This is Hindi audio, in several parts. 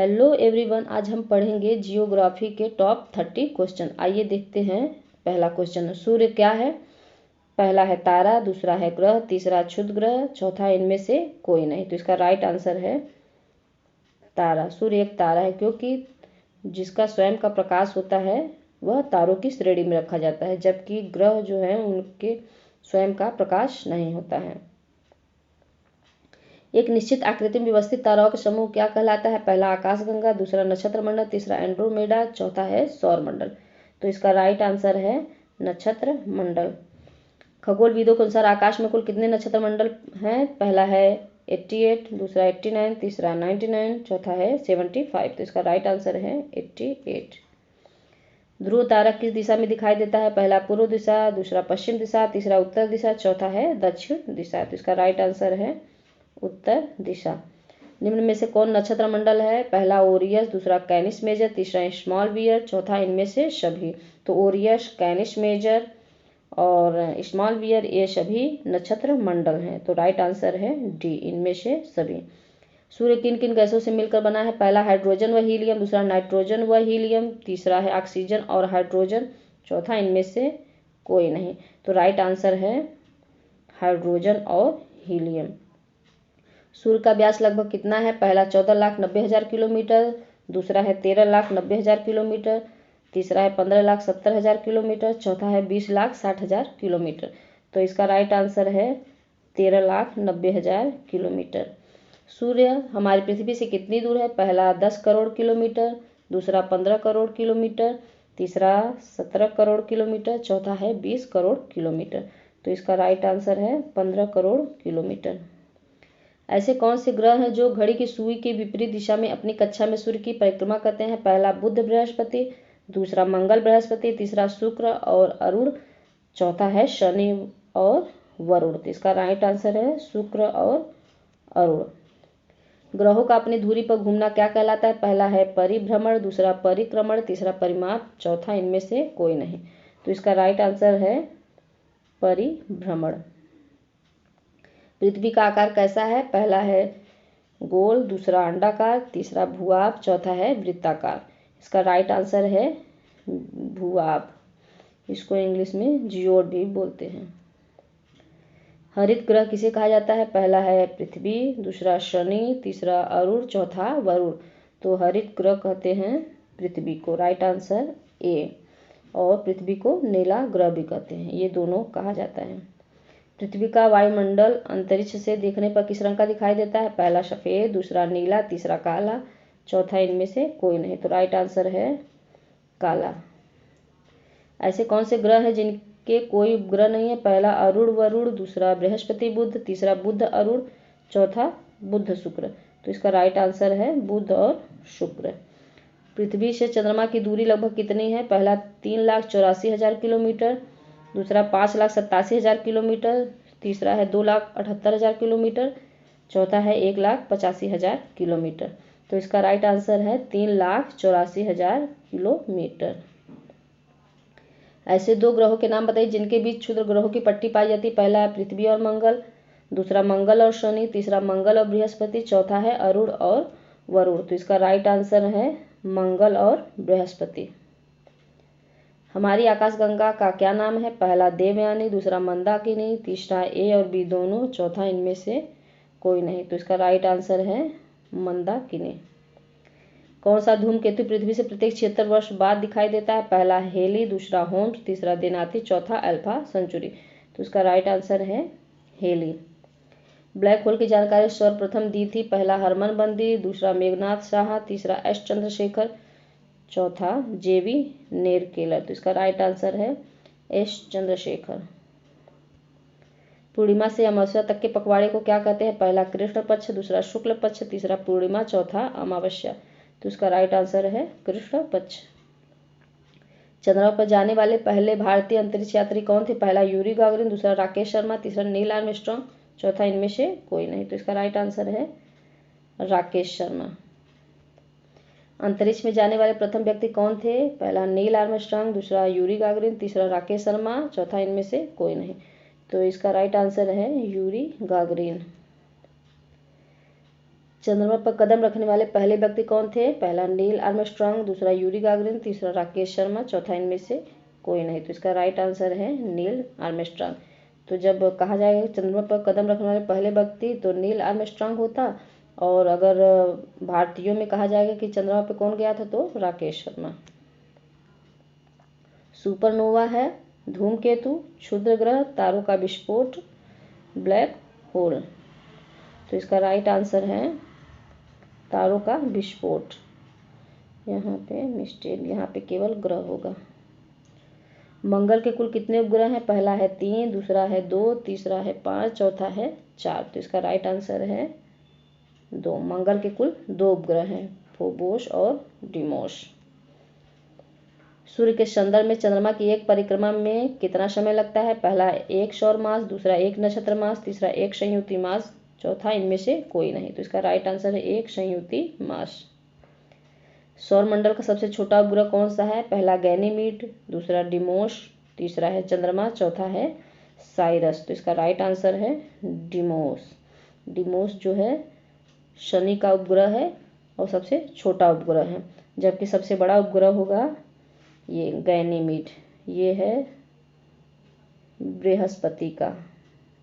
हेलो एवरीवन, आज हम पढ़ेंगे जियोग्राफी के टॉप 30 क्वेश्चन। आइए देखते हैं। पहला क्वेश्चन, सूर्य क्या है? पहला है तारा, दूसरा है ग्रह, तीसरा क्षुद्र ग्रह, चौथा इनमें से कोई नहीं। तो इसका राइट आंसर है तारा। सूर्य एक तारा है क्योंकि जिसका स्वयं का प्रकाश होता है वह तारों की श्रेणी में रखा जाता है, जबकि ग्रह जो है उनके स्वयं का प्रकाश नहीं होता है। एक निश्चित आकृति में व्यवस्थित ताराओं का समूह क्या कहलाता है? पहला आकाशगंगा, दूसरा नक्षत्र मंडल, तीसरा एंड्रोमेडा, चौथा है सौर मंडल। तो इसका राइट आंसर है नक्षत्र मंडल। खगोलविदों के अनुसार आकाश में कुल कितने नक्षत्र मंडल हैं? पहला है 88, दूसरा 89, तीसरा 99, चौथा है 75। तो इसका राइट आंसर है 88। ध्रुव तारा किस दिशा में दिखाई देता है? पहला पूर्व दिशा, दूसरा पश्चिम दिशा, तीसरा उत्तर दिशा, चौथा है दक्षिण दिशा। तो इसका राइट आंसर है उत्तर दिशा। निम्न में से कौन नक्षत्र मंडल है? पहला ओरियस, दूसरा कैनिस मेजर, तीसरा स्मॉल बियर, चौथा इनमें से सभी। तो ओरियस, कैनिस मेजर और स्मॉल बियर ये सभी नक्षत्र मंडल हैं। तो राइट आंसर है डी, इनमें से सभी। सूर्य किन किन गैसों से मिलकर बना है? पहला हाइड्रोजन व हीलियम, दूसरा नाइट्रोजन व हीलियम, तीसरा है ऑक्सीजन और हाइड्रोजन, चौथा इनमें से कोई नहीं। तो राइट आंसर है हाइड्रोजन और हीलियम। सूर्य का व्यास लगभग कितना है? पहला 14,90,000 किलोमीटर, दूसरा है 13,90,000 किलोमीटर, तीसरा है 15,70,000 किलोमीटर, चौथा है 20,60,000 किलोमीटर। तो इसका राइट आंसर है 13,90,000 किलोमीटर। सूर्य हमारी पृथ्वी से कितनी दूर है? पहला 10 करोड़ किलोमीटर, दूसरा 15 करोड़ किलोमीटर, तीसरा 17 करोड़ किलोमीटर, चौथा है 20 करोड़ किलोमीटर। तो इसका राइट आंसर है 15 करोड़ किलोमीटर। ऐसे कौन से ग्रह हैं जो घड़ी की सुई के विपरीत दिशा में अपनी कक्षा में सूर्य की परिक्रमा करते हैं? पहला बुध बृहस्पति, दूसरा मंगल बृहस्पति, तीसरा शुक्र और अरुण, चौथा है शनि और वरुण। तो इसका राइट आंसर है शुक्र और अरुण। ग्रहों का अपनी धुरी पर घूमना क्या कहलाता है? पहला है परिभ्रमण, दूसरा परिक्रमण, तीसरा परिमाप, चौथा इनमें से कोई नहीं। तो इसका राइट आंसर है परिभ्रमण। पृथ्वी का आकार कैसा है? पहला है गोल, दूसरा अंडाकार, तीसरा भूआब, चौथा है वृत्ताकार। इसका राइट आंसर है भूआब। इसको इंग्लिश में जियोड भी बोलते हैं। हरित ग्रह किसे कहा जाता है? पहला है पृथ्वी, दूसरा शनि, तीसरा अरुण, चौथा वरुण। तो हरित ग्रह कहते हैं पृथ्वी को। Right answer A. और पृथ्वी को नीला ग्रह भी कहते हैं। ये दोनों कहा जाता है। पृथ्वी का वायुमंडल अंतरिक्ष से देखने पर किस रंग का दिखाई देता है? पहला सफ़ेद, दूसरा नीला, तीसरा काला, चौथा इनमें से कोई नहीं। तो राइट आंसर है काला। ऐसे कौन से ग्रह हैं जिनके कोई उपग्रह नहीं है? पहला अरुण वरुण, दूसरा बृहस्पति बुध, तीसरा बुध अरुण, चौथा बुध शुक्र। तो इसका राइट आंसर है बुध और शुक्र। पृथ्वी से चंद्रमा की दूरी लगभग कितनी है? पहला 3,84,000 किलोमीटर, दूसरा 5,87,000 किलोमीटर, तीसरा है 2,78,000 किलोमीटर, चौथा है 1,85,000 किलोमीटर। तो इसका राइट आंसर है 3,84,000 किलोमीटर। ऐसे दो ग्रहों के नाम बताइए जिनके बीच क्षुद्र ग्रहों की पट्टी पाई जाती है। पहला है पृथ्वी और मंगल, दूसरा मंगल और शनि, तीसरा मंगल और बृहस्पति, चौथा है अरुण और वरुण। तो इसका राइट आंसर है मंगल और बृहस्पति। हमारी आकाशगंगा का क्या नाम है? पहला देवयानी, दूसरा मंदाकिनी, तीसरा ए और बी दोनों, चौथा इनमें से कोई नहीं। तो इसका राइट आंसर है मंदाकिनी। कौन सा धूमकेतु पृथ्वी से प्रत्येक 76 वर्ष बाद दिखाई देता है? पहला हेली, दूसरा होम्स, तीसरा देनाती, चौथा अल्फा सेंचुरी। तो इसका राइट आंसर है हेली। ब्लैक होल की जानकारी सर्वप्रथम दी थी? पहला हरमन बंदी, दूसरा मेघनाथ साहा, तीसरा एस चंद्रशेखर, चौथा जेवी नेरकेलर। तो इसका राइट आंसर है एस चंद्रशेखर। पूर्णिमा से अमावस्या तक के पखवाड़े को क्या कहते हैं? पहला कृष्ण पक्ष, दूसरा शुक्ल पक्ष, तीसरा पूर्णिमा, चौथा अमावस्या। तो इसका राइट आंसर है कृष्ण पक्ष। चंद्रमा पर जाने वाले पहले भारतीय अंतरिक्ष यात्री कौन थे? पहला यूरी गागरिन, दूसरा राकेश शर्मा, तीसरा नील आर्मस्ट्रांग, चौथा इनमें से कोई नहीं। तो इसका राइट आंसर है राकेश शर्मा। अंतरिक्ष में जाने वाले प्रथम व्यक्ति कौन थे? पहला नील आर्मस्ट्रांग, दूसरा यूरी गागरिन, तीसरा राकेश शर्मा, चौथा इनमें से कोई नहीं। तो इसका राइट आंसर है यूरी गागरिन। चंद्रमा पर कदम रखने वाले पहले व्यक्ति कौन थे? पहला नील आर्मस्ट्रांग, दूसरा यूरी गागरिन, तीसरा राकेश शर्मा, चौथा इनमें से कोई नहीं। तो इसका राइट आंसर है नील आर्मस्ट्रांग। तो जब कहा जाएगा चंद्रमा पर कदम रखने वाले पहले व्यक्ति तो नील आर्मस्ट्रांग होता, और अगर भारतीयों में कहा जाएगा कि चंद्रमा पर कौन गया था तो राकेश शर्मा। सुपरनोवा है धूमकेतु, क्षुद्र ग्रह, तारों का विस्फोट, ब्लैक होल। तो इसका राइट आंसर है तारों का विस्फोट। यहाँ पे मिस्टेक, यहाँ पे केवल ग्रह होगा। मंगल के कुल कितने उपग्रह हैं? पहला है 3, दूसरा है 2, तीसरा है 5, चौथा है 4। तो इसका राइट आंसर है 2। मंगल के कुल 2 उपग्रह हैं, फोबोस और डिमोस। सूर्य के संदर्भ में चंद्रमा की एक परिक्रमा में कितना समय लगता है? पहला 1 सौर मास, दूसरा 1 नक्षत्र मास, तीसरा 1 संयुति मास, चौथा इनमें से कोई नहीं। तो इसका राइट आंसर है 1 संयुति मास। सौरमंडल का सबसे छोटा उपग्रह कौन सा है? पहला गैनीमीड, दूसरा डिमोस, तीसरा है चंद्रमा, चौथा है साइरस। तो इसका राइट आंसर है डिमोस। डिमोस जो है शनि का उपग्रह है और सबसे छोटा उपग्रह है, जबकि सबसे बड़ा उपग्रह होगा ये गैनीमीड, ये है बृहस्पति का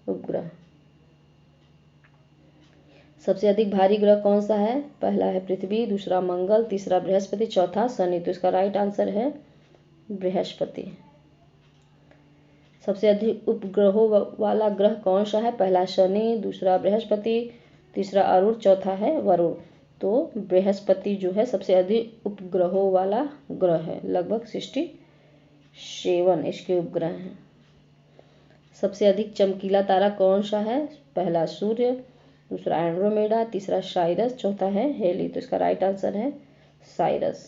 उपग्रह। सबसे अधिक भारी ग्रह कौन सा है? पहला है पृथ्वी, दूसरा मंगल, तीसरा बृहस्पति, चौथा शनि। तो इसका राइट आंसर है बृहस्पति। सबसे अधिक उपग्रहों वाला ग्रह कौन सा है? पहला शनि, दूसरा बृहस्पति, तीसरा अरुण, चौथा है वरुण। तो बृहस्पति जो है सबसे अधिक उपग्रहों वाला ग्रह है, लगभग 67 इसके उपग्रह हैं। सबसे अधिक चमकीला तारा कौन सा है? पहला सूर्य, दूसरा एंड्रोमेडा, तीसरा साइरस, चौथा है हेली। तो इसका राइट आंसर है साइरस।